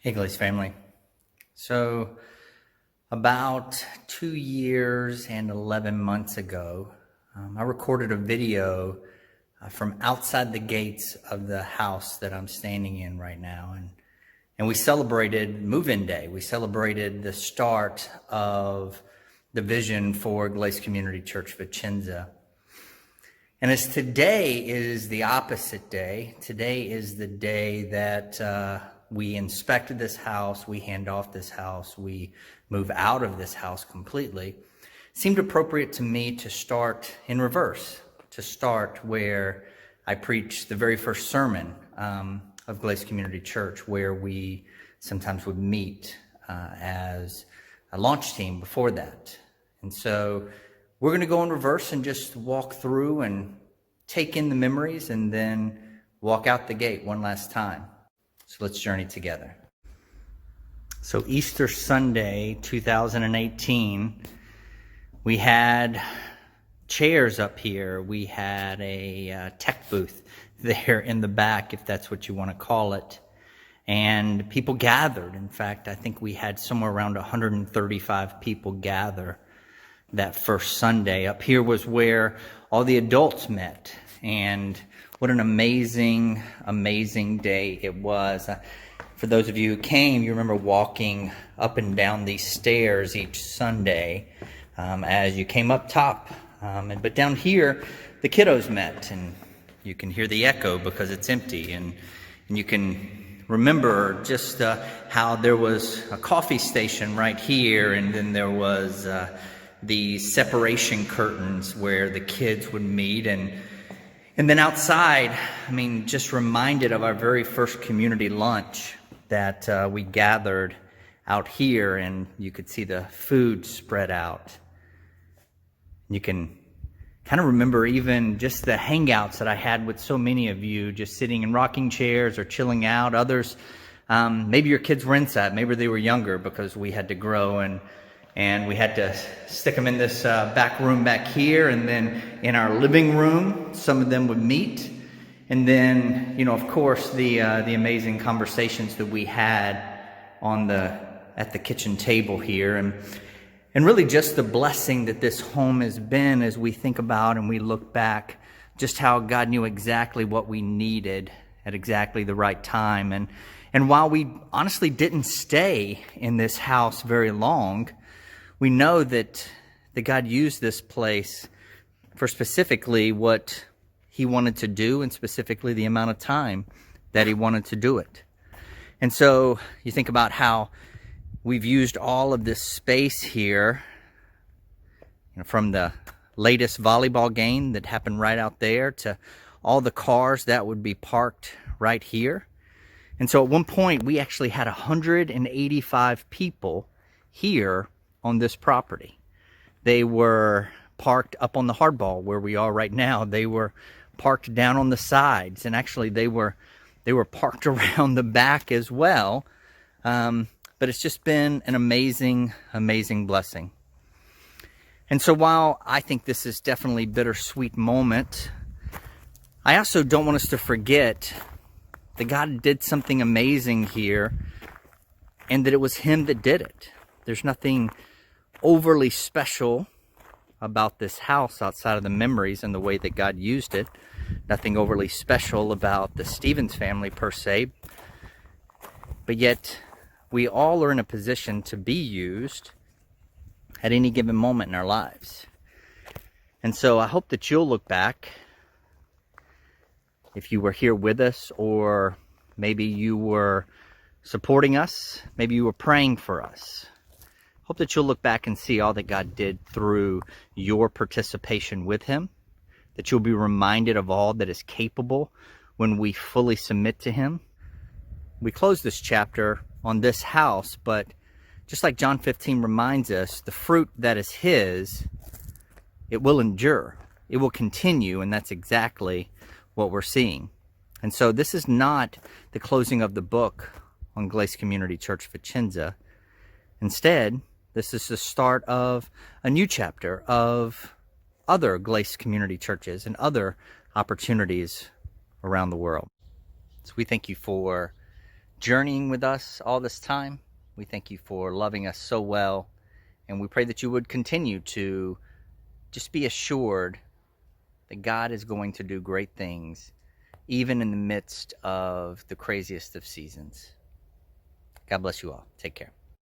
Hey, GLACE family. So about 2 years and 11 months ago, I recorded a video from outside the gates of the house that I'm standing in right now. And we celebrated move-in day. We celebrated the start of the vision for GLACE Community Church Vicenza. And as today is the opposite day, today is the day that we inspected this house, we hand off this house, we move out of this house completely. It seemed appropriate to me to start in reverse, to start where I preached the very first sermon of GLACE Community Church, where we sometimes would meet as a launch team before that. And so we're going to go in reverse and just walk through and take in the memories and then walk out the gate one last time. So let's journey together. So Easter Sunday, 2018, we had chairs up here. We had a tech booth there in the back, if that's what you want to call it. And people gathered. In fact, I think we had somewhere around 135 people gather that first Sunday. Up here was where all the adults met, and what an amazing, amazing day it was. For those of you who came, you remember walking up and down these stairs each Sunday as you came up top. But down here, the kiddos met, and you can hear the echo because it's empty, and you can remember just how there was a coffee station right here, and then there was the separation curtains where the kids would meet, and then outside, just reminded of our very first community lunch that we gathered out here, and you could see the food spread out. You can kind of remember even just the hangouts that I had with so many of you, just sitting in rocking chairs or chilling out. Others, maybe your kids were inside, maybe they were younger because we had to grow, and we had to stick them in this back room back here, and then in our living room, some of them would meet. And then, of course, the amazing conversations that we had at the kitchen table here, and really just the blessing that this home has been as we think about and we look back, just how God knew exactly what we needed at exactly the right time. And while we honestly didn't stay in this house very long, we know that God used this place for specifically what He wanted to do, and specifically the amount of time that He wanted to do it. And so you think about how we've used all of this space here, from the latest volleyball game that happened right out there to all the cars that would be parked right here. And so at one point, we actually had 185 people here on this property. They were parked up on the hardball where we are right now. They were parked down on the sides, and actually they were parked around the back as well. But it's just been an amazing, amazing blessing. And so while I think this is definitely a bittersweet moment, I also don't want us to forget that God did something amazing here, and that it was Him that did it. There's nothing overly special about this house outside of the memories and the way that God used it. Nothing overly special about the Stevens family per se. But yet, we all are in a position to be used at any given moment in our lives. And so I hope that you'll look back, if you were here with us, or maybe you were supporting us, maybe you were praying for us. Hope that you'll look back and see all that God did through your participation with Him, that you'll be reminded of all that is capable when we fully submit to Him. We close this chapter on this house, but just like John 15 reminds us, the fruit that is His, it will endure. It will continue, and that's exactly what we're seeing. And so this is not the closing of the book on GLACE Community Church Vicenza. Instead, this is the start of a new chapter of other GLACE community churches and other opportunities around the world. So we thank you for journeying with us all this time. We thank you for loving us so well, and we pray that you would continue to just be assured that God is going to do great things, even in the midst of the craziest of seasons. God bless you all. Take care.